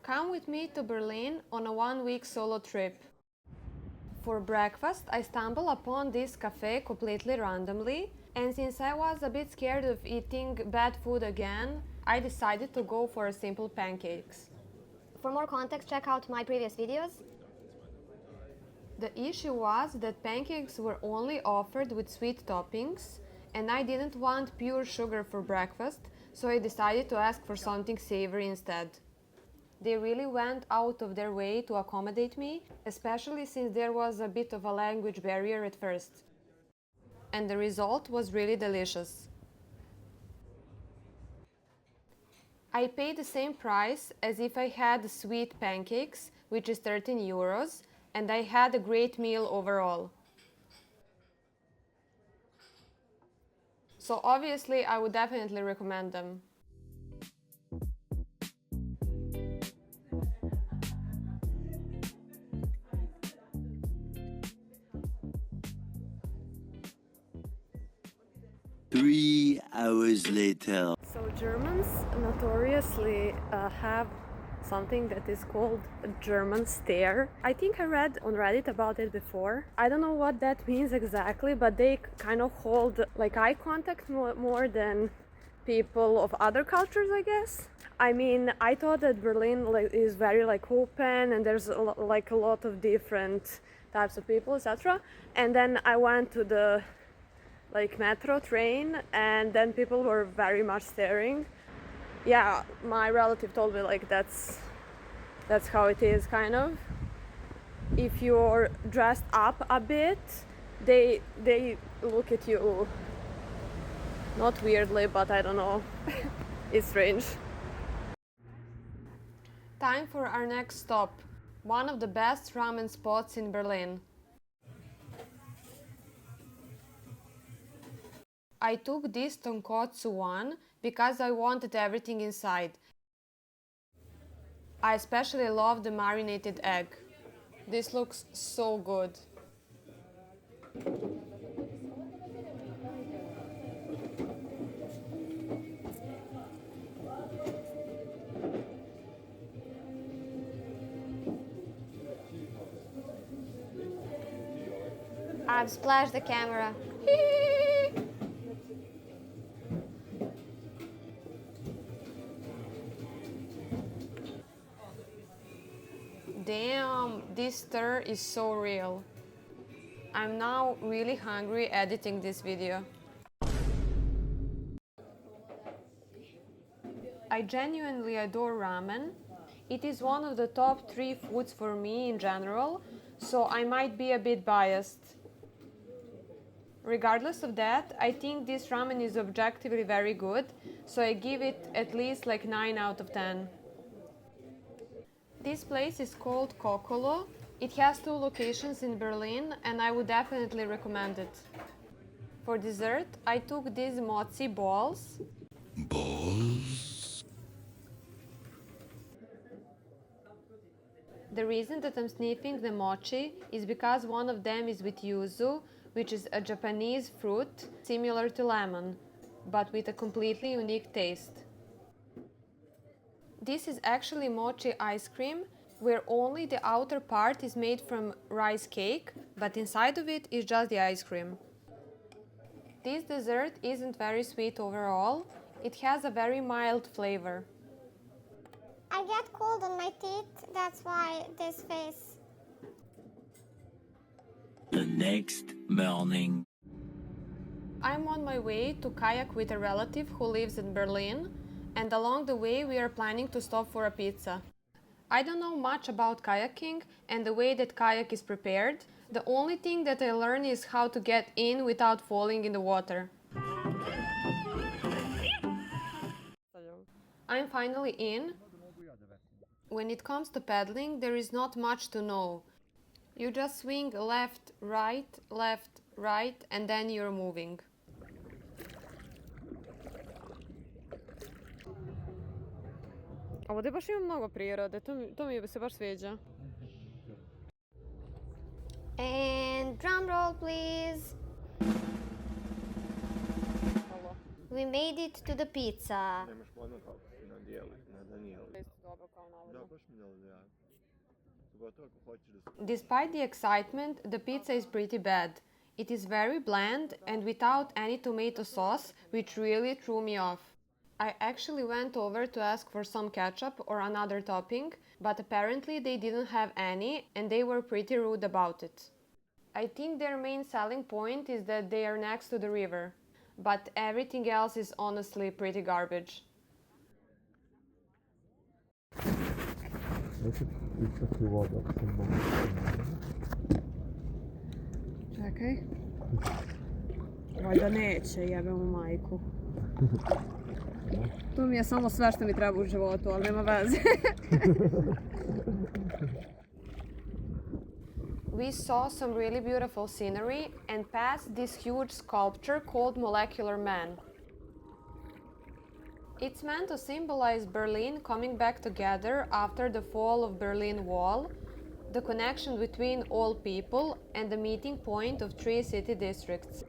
Come with me to Berlin on a 1-week solo trip. For breakfast, I stumbled upon this cafe completely randomly, and since I was a bit scared of eating bad food again, I decided to go for simple pancakes. For more context, check out my previous videos. The issue was that pancakes were only offered with sweet toppings, and I didn't want pure sugar for breakfast, so I decided to ask for something savory instead. They really went out of their way to accommodate me, especially since there was a bit of a language barrier at first. And the result was really delicious. I paid the same price as if I had sweet pancakes, which is 13 euros, and I had a great meal overall. So obviously I would definitely recommend them. Three hours later. So Germans notoriously have something that is called a German stare. I think I read on Reddit about it before. I don't know what that means exactly, but they kind of hold like eye contact more than people of other cultures, I guess. I mean, I thought that Berlin is very open and there's a lot of different types of people, etc. And then I went to the metro train, and then people were very much staring. Yeah, my relative told me that's how it is, kind of. If you're dressed up a bit, they look at you not weirdly, but I don't know. It's strange. Time for our next stop, one of the best ramen spots in Berlin. I took this tonkotsu one because I wanted everything inside. I especially love the marinated egg. This looks so good. I've splashed the camera. Damn, this stir is so real. I'm now really hungry editing this video. I genuinely adore ramen. It is one of the top 3 foods for me in general, so I might be a bit biased. Regardless of that, I think this ramen is objectively very good, so I give it at least 9 out of 10. This place is called Cocolo. It has 2 locations in Berlin, and I would definitely recommend it. For dessert, I took these mochi balls. Balls? The reason that I'm sniffing the mochi is because one of them is with yuzu, which is a Japanese fruit similar to lemon, but with a completely unique taste. This is actually mochi ice cream, where only the outer part is made from rice cake, but inside of it is just the ice cream. This dessert isn't very sweet overall. It has a very mild flavor. I get cold on my teeth, that's why this face. The next morning. I'm on my way to kayak with a relative who lives in Berlin, and along the way we are planning to stop for a pizza. I don't know much about kayaking and the way that kayak is prepared. The only thing that I learned is how to get in without falling in the water. I'm finally in. When it comes to paddling, there is not much to know. You just swing left, right, and then you're moving. A ovdje baš ima mnogo prirode, to mi se baš sviđa. And drum roll, please. We made it to the pizza. dobro kao navodno. Da, baš mi delo ja. Pogotovo ako hoćeš da se... Despite the excitement, the pizza is pretty bad. It is very bland and without any tomato sauce, which really threw me off. I actually went over to ask for some ketchup or another topping, but apparently they didn't have any and they were pretty rude about it. I think their main selling point is that they are next to the river, but everything else is honestly pretty garbage. Čekaj. Valjda neće, jebe mu majku. To mi je samo sve što mi treba u životu, ali nema veze. We saw some really beautiful scenery and passed this huge sculpture called Molecular Man. It's meant to symbolize Berlin coming back together after the fall of Berlin Wall, the connection between all people and the meeting point of three city districts.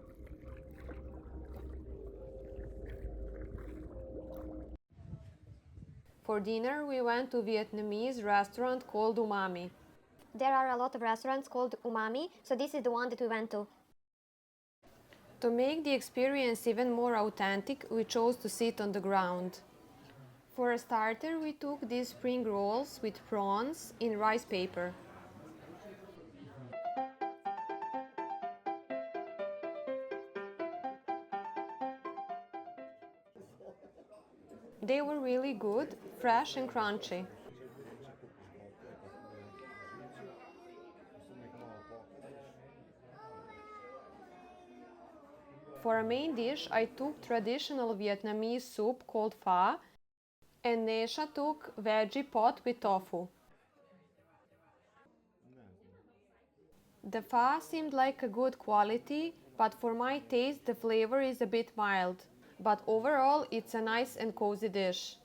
For dinner, we went to a Vietnamese restaurant called Umami. There are a lot of restaurants called Umami, so this is the one that we went to. To make the experience even more authentic, we chose to sit on the ground. For a starter, we took these spring rolls with prawns in rice paper. They were really good, fresh and crunchy. For a main dish, I took traditional Vietnamese soup called pho, and Nesha took veggie pot with tofu. The pho seemed like a good quality, but for my taste the flavor is a bit mild. But overall it's a nice and cozy dish.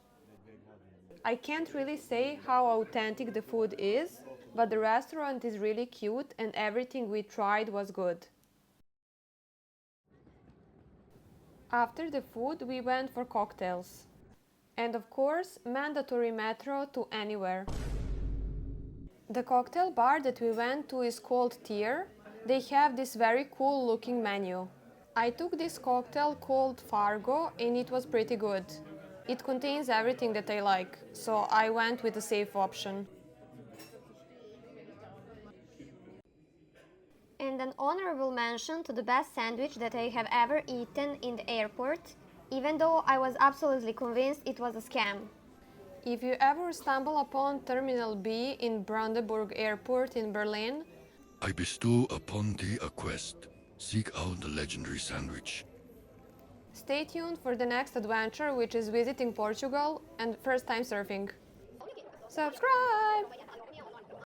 I can't really say how authentic the food is, but the restaurant is really cute and everything we tried was good. After the food, we went for cocktails. And of course, mandatory metro to anywhere. The cocktail bar that we went to is called Tier. They have this very cool looking menu. I took this cocktail called Fargo and it was pretty good. It contains everything that I like, so I went with a safe option. And an honorable mention to the best sandwich that I have ever eaten in the airport, even though I was absolutely convinced it was a scam. If you ever stumble upon Terminal B in Brandenburg Airport in Berlin, I bestow upon thee a quest. Seek out the legendary sandwich. stay tuned for the next adventure, which is visiting Portugal and first time surfing. Subscribe!